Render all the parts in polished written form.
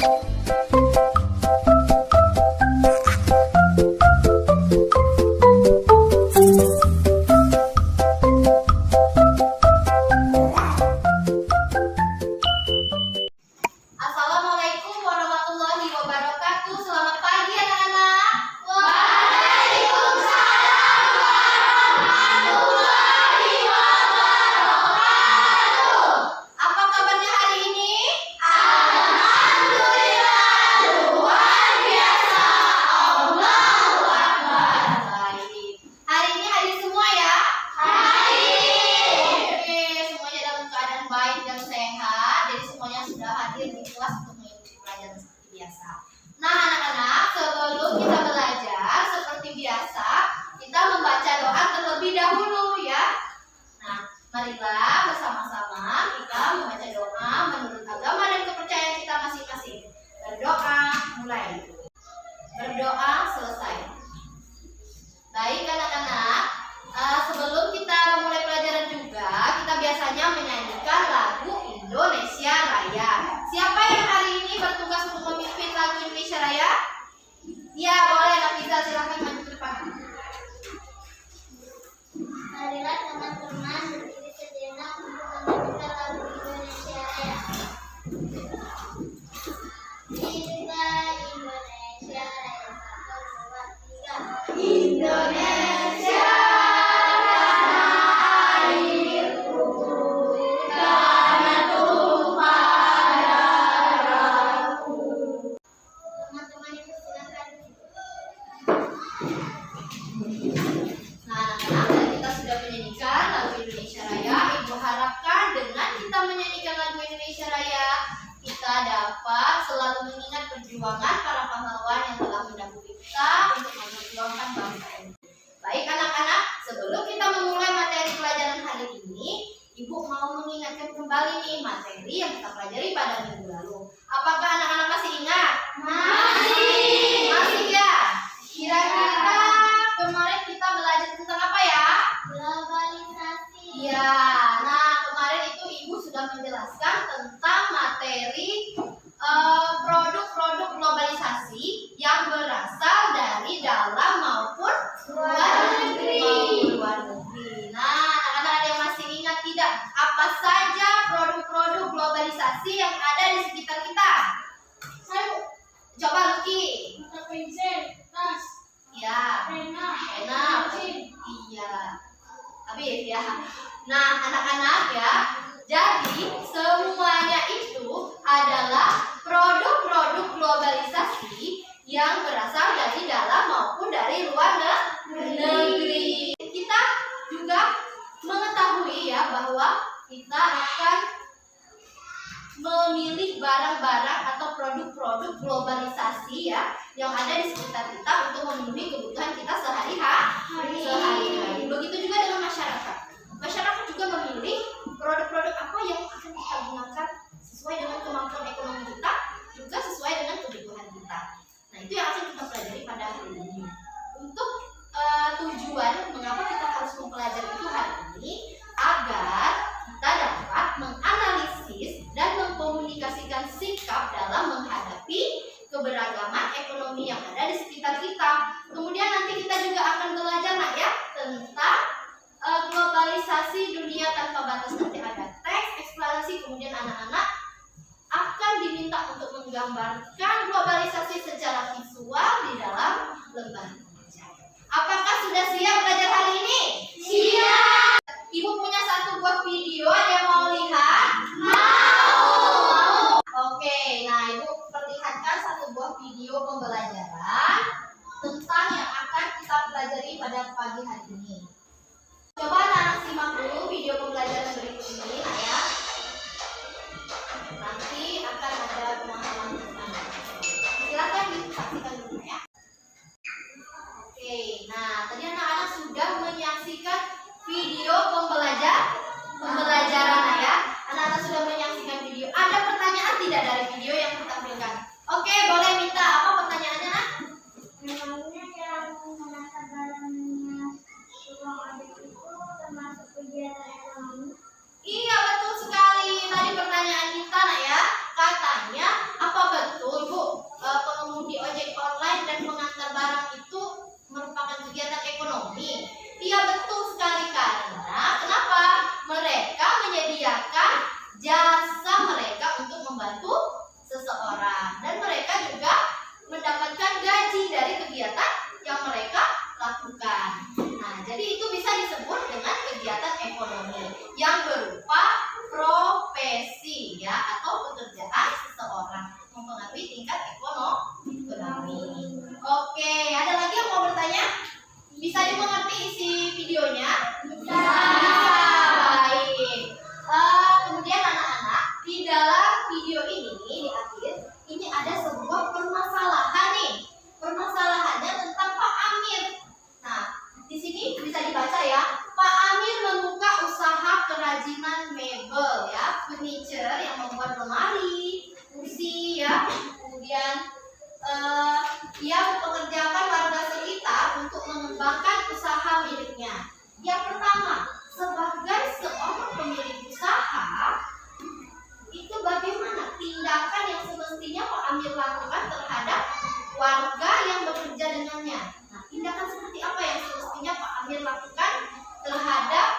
Assalamualaikum warahmatullahi wabarakatuh. Selamat pagi anak-anak. Waalaikumsalam warahmatullahi wabarakatuh. Apa kabarnya hari ini? Alhamdulillah, luar biasa. Allahu Akbar. Baik. Hari ini hari semua ya? Hari. Oke, semuanya dalam keadaan baik dan sehat. Jadi semuanya sudah hadir di kelas untuk mengikuti pelajaran seperti biasa. Nah, anak-anak, sebelum kita belajar seperti biasa, kita membaca doa terlebih dahulu ya. Nah, marilah bersama-sama kita membaca doa menurut agama dan kepercayaan kita masing-masing. Berdoa mulai. Berdoa selesai. Baik anak-anak, sebelum kita memulai pelajaran juga, kita biasanya menyanyikan lagu Indonesia Raya. Siapa yang hari ini bertugas untuk memimpin lagu Indonesia Raya? Ya, boleh Nafisa, silakan maju ke depan. Marilah teman-teman berdiri sejenak untuk menyanyikan lagu Indonesia Raya. Kita Indonesia Raya, 1, 2, 3. Indonesia tanah airku, tanah tumpah darahku. Teman-teman itu silakan. Nah, anak-anak, tadi kita sudah menyanyikan lagu Indonesia Raya. Ibu harapkan dengan kita menyanyikan lagu Indonesia Raya, kita dapat selalu mengingat perjuangan para pahlawan yang telah mendahului kita untuk memperjuangkan bangsa ini. Baik anak-anak, sebelum kita memulai materi pelajaran hari ini, Ibu mau mengingatkan kembali nih materi yang kita pelajari pada minggu lalu. Apakah anak-anak masih ingat? Masih. Masih ya? Kira-kira kemarin kita belajar tentang apa ya? Globalisasi. Iya, nah kemarin itu Ibu sudah menjelaskan tentang materi produk-produk globalisasi yang berasal dari dalam maupun luar negeri. Nah, anak-anak ada yang masih ingat tidak? Apa saja produk-produk globalisasi yang ada di sekitar kita? Coba Luki. Pensil, tas, Ya. pena, Enak. Iya. Habis ya. Nah, anak-anak ya. Jadi, semuanya itu adalah produk-produk globalisasi yang berasal dari dalam maupun dari luar negeri. Kita juga mengetahui ya bahwa kita akan memilih barang-barang atau produk-produk globalisasi ya yang ada di sekitar kita untuk memenuhi kebutuhan kita sehari-hari. Begitu juga dengan masyarakat. Masyarakat juga memilih produk-produk apa yang akan kita gunakan sesuai dengan kemampuan ekonomi kita, juga sesuai dengan kebutuhan kita. Nah, itu yang akan kita pelajari pada hari ini. Untuk tujuan mengapa kita harus mempelajari itu hari ini, agar kita dapat menganalisis dan mengkomunikasikan sikap dalam menghadapi keberagaman ekonomi yang ada di sekitar kita. Kemudian nanti kita juga akan belajar ya tentang globalisasi dunia tanpa batas. Nanti ada teks, eksplanasi, kemudian anak-anak akan diminta untuk menggambarkan globalisasi secara visual di dalam lembar. Apakah sudah siap belajar hari ini? Siap. Ibu punya satu buah video, ada yang mau lihat? Mau. Oke, nah Ibu perlihatkan satu buah video pembelajaran tentang yang akan kita pelajari pada pagi hari ini. Coba anak simak dulu video pembelajaran berikut ini ya. Nanti akan ada pemahaman bersama. Silakan disaksikan dulu ya. Oke, nah tadi anak-anak sudah menyaksikan video pembelajaran ya. Anak-anak sudah menyaksikan video. Ada pertanyaan tidak dari video yang kita berikan? Oke, boleh minta apa pertanyaannya, Nak? Memangnya cara menata barangnya uang adik itu termasuk kegiatan ekonomi? seseorang, dan mereka juga mendapatkan gaji dari kegiatan yang mereka lakukan. Nah, jadi itu bisa disebut dengan kegiatan ekonomi yang berupa profesi ya atau pekerjaan seseorang mempengaruhi tingkat ekonomi. Oke, ada lagi yang mau bertanya? Bisa dimengerti isi videonya? Bisa. Baik. Kemudian anak-anak, di dalam video ini di akhir ini ada sebuah permasalahan nih. Permasalahannya tentang Pak Amir. Nah, di sini bisa dibaca ya. Pak Amir membuka usaha kerajinan mebel ya, furniture yang membuat lemari, kursi ya. Kemudian ia mempekerjakan warga sekitar untuk mengembangkan usaha miliknya. Yang pertama, sebagai seorang pemilik usaha, itu bagaimana tindakan yang semestinya Pak Amir lakukan terhadap warga yang bekerja dengannya. Nah, tindakan seperti apa yang semestinya Pak Amir lakukan terhadap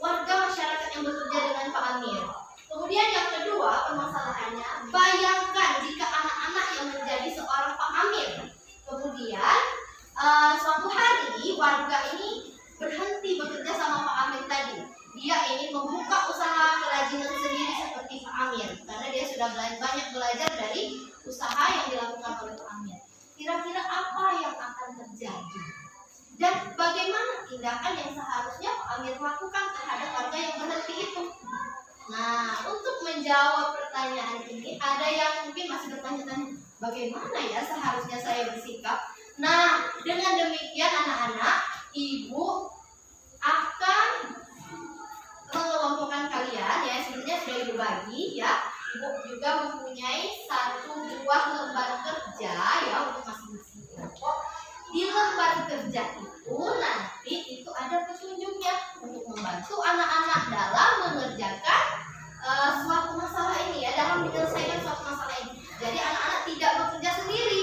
warga masyarakat yang bekerja dengan Pak Amir. Kemudian yang kedua, permasalahannya, bayangkan jika anak-anak yang menjadi seorang Pak Amir. Kemudian suatu hari warga ini berhenti bekerja sama Pak Amir tadi. Dia ingin membuka usaha kerajinan sendiri seperti Pak Amir, karena dia sudah banyak belajar dari usaha yang dilakukan oleh Pak Amir. Kira-kira apa yang akan terjadi? Dan bagaimana tindakan yang seharusnya Pak Amir lakukan terhadap warga yang berhenti itu? Nah, untuk menjawab pertanyaan ini, ada yang mungkin masih bertanya-tanya, bagaimana ya seharusnya saya bersikap? Nah, dengan demikian anak-anak, ibu akan mengelompokkan kalian ya, sebenarnya sudah ibu bagi ya. Ibu juga mempunyai satu buah lembar kerja ya untuk masing-masing kelompok. Di lembar kerja itu nanti itu ada petunjuknya untuk membantu anak-anak dalam mengerjakan suatu masalah ini ya, dalam menyelesaikan suatu masalah ini. Jadi anak-anak tidak bekerja sendiri,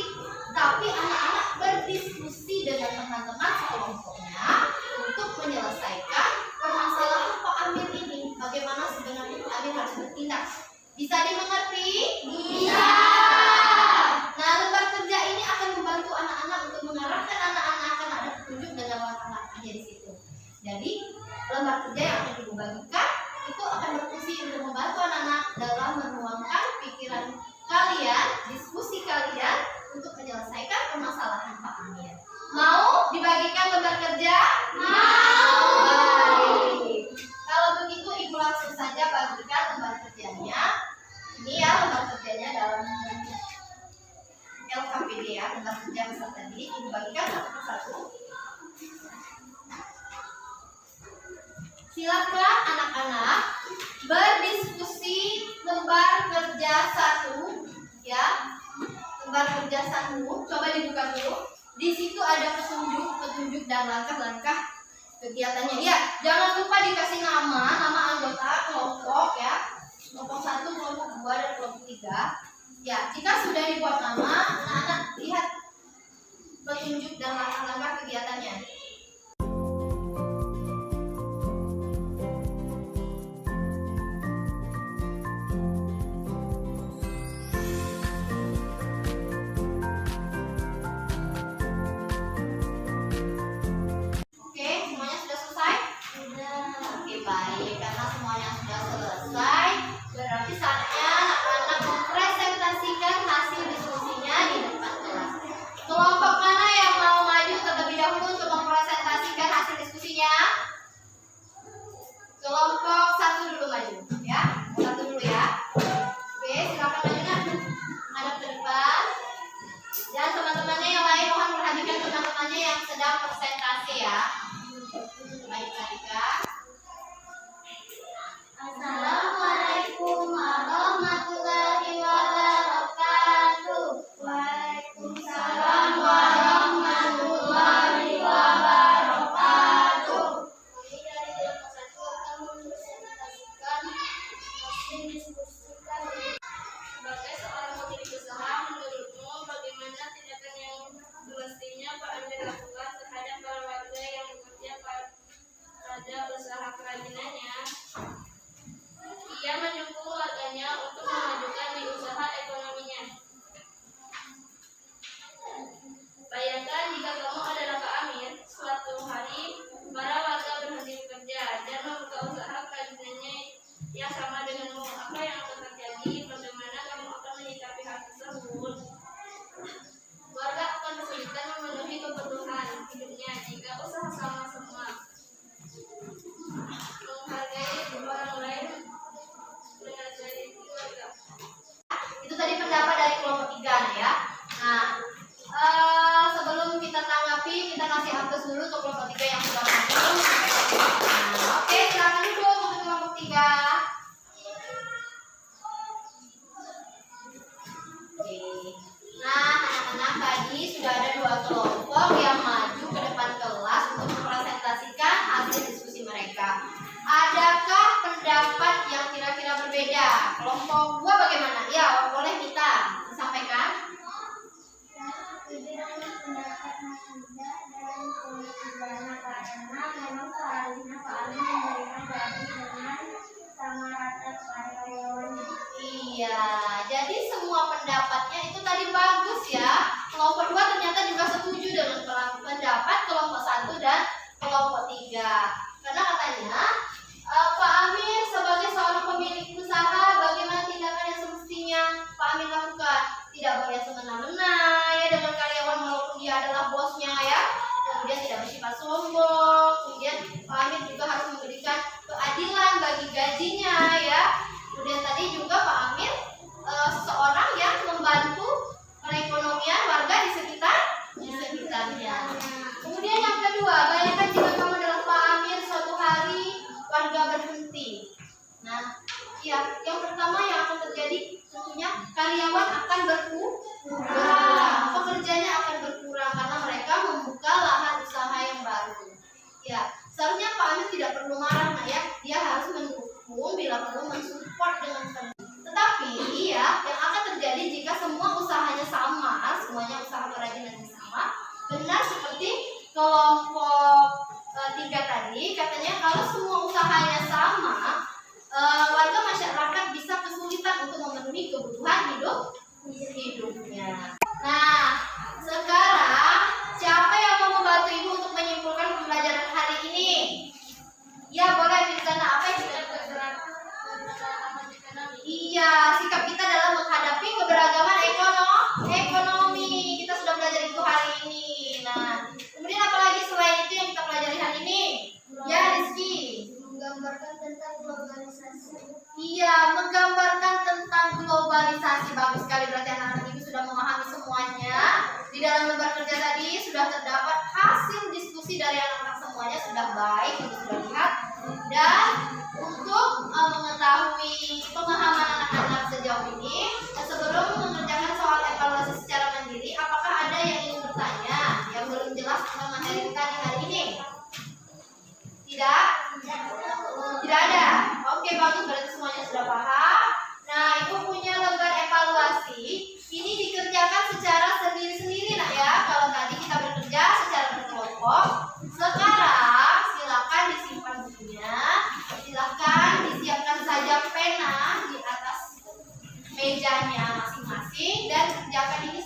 tapi anak-anak berdiskusi dengan teman-teman sekelompoknya untuk menyelesaikan permasalahan Pak Amir ini. Bagaimana sebenarnya Pak Amir harus bertindak? Bisa dimengerti? Bisa. Nah, lembar kerja ini akan membantu anak-anak untuk mengarahkan anak-anak, akan ada petunjuk dengan langkah-langkahnya di situ. Jadi lembar kerja yang akan ibu bagikan itu akan berfungsi untuk membantu anak-anak dalam menuangkan pikiran kalian, diskusi kalian untuk menyelesaikan permasalahan Pak Amir. Mau dibagikan lembar kerja? Mau. Baik. Kalau begitu ibu langsung saja bagikan lembar kerjanya. Ini ya lembar kerjanya dalam LKPD ya, lembar kerja besar tadi. Ibu bagikan satu persatu. Silakan anak-anak berdiskusi lembar kerja 1 ya. Lembar kerja 1 coba dibuka dulu. Di situ ada petunjuk dan langkah-langkah kegiatannya. Ya, jangan lupa dikasih nama anggota kelompok ya. Kelompok 1, kelompok 2 dan kelompok 3. Ya, jika sudah dibuat nama, anak-anak lihat petunjuk dan langkah-langkah kegiatannya. Baik, karena semuanya sudah selesai, berarti saatnya anak-anak mempresentasikan hasil diskusinya di depan kelas. Kelompok mana yang mau maju terlebih dahulu untuk sudah ada 2 kelompok yang maju ke depan kelas untuk mempresentasikan hasil diskusi mereka. Adakah pendapat yang kira-kira berbeda? Kelompok 2 bagaimana? Ya, boleh kita sampaikan. Pendapat Mahfudza dan Pidana karena memang seharusnya Pak Amin memberikan gaji dengan sama rata kepada karyawannya. Iya, jadi semua pendapatnya itu tadi bagus ya. Kelompok 2 ternyata juga setuju dengan pendapat kelompok 1 dan kelompok 3. Karena katanya Pak Amin sebagai seorang pemilik usaha, bagaimana tindakan yang semestinya Pak Amin lakukan? Tidak boleh semena-mena ya dengan karyawan walaupun dia adalah bosnya ya. Kemudian tidak bersifat sombong. Kemudian Pak Amin juga harus memberikan keadilan bagi gajinya ya. Kemudian tadi juga Pak Amin seseorang yang membantu perekonomian warga di sekitarnya. Kemudian yang kedua, bayangkan jika kamu adalah Pak Amir, suatu hari warga berhenti. Nah, ya, yang pertama yang akan terjadi tentunya karyawan akan berkurang, pekerjanya akan berkurang karena mereka membuka lahan usaha yang baru. Ya, seharusnya Pak Amir tidak perlu marah, nah ya, dia harus mendukung bila perlu mensupport dengan penuh. Tetapi ya, yang akan terjadi jika semua usahanya sama, semuanya usaha kerajinan sama, benar seperti kelompok 3 tadi, katanya kalau semua usahanya sama, warga masyarakat bisa kesulitan untuk memenuhi kebutuhan hidupnya. Nah, sekarang siapa yang mau membantu Ibu untuk menyimpulkan pembelajaran hari ini? Ya, boleh di sana. Apa yang kita lakukan? Iya, sikap kita dalam menghadapi keberagaman ekonomi. Kita sudah belajar itu hari ini. Nah, kemudian apa lagi selain itu yang kita pelajari hari ini? Ya, Rizky. Menggambarkan tentang globalisasi. Iya, menggambarkan tentang globalisasi. Bagus sekali, berarti anak-anak Ibu sudah memahami semuanya. Di dalam lembar kerja tadi sudah terdapat hasil diskusi dari anak-anak semuanya, sudah baik, Ibu sudah lihat. Dan untuk mengetahui pemahaman anak-anak sejauh ini, sebelum mengerjakan soal evaluasi secara mandiri, apakah ada yang ingin bertanya yang belum jelas tentang materi kita di hari ini? Tidak? Tidak ada? Oke, bagus, berarti semuanya sudah paham. Nah, Ibu punya lembar evaluasi. Ini dikerjakan secara sendiri-sendiri nak ya. Kalau tadi kita bekerja secara berkelompok, sekarang silakan disimpan bukunya. Silakan disiapkan saja pena di atas mejanya masing-masing dan kerjakan ini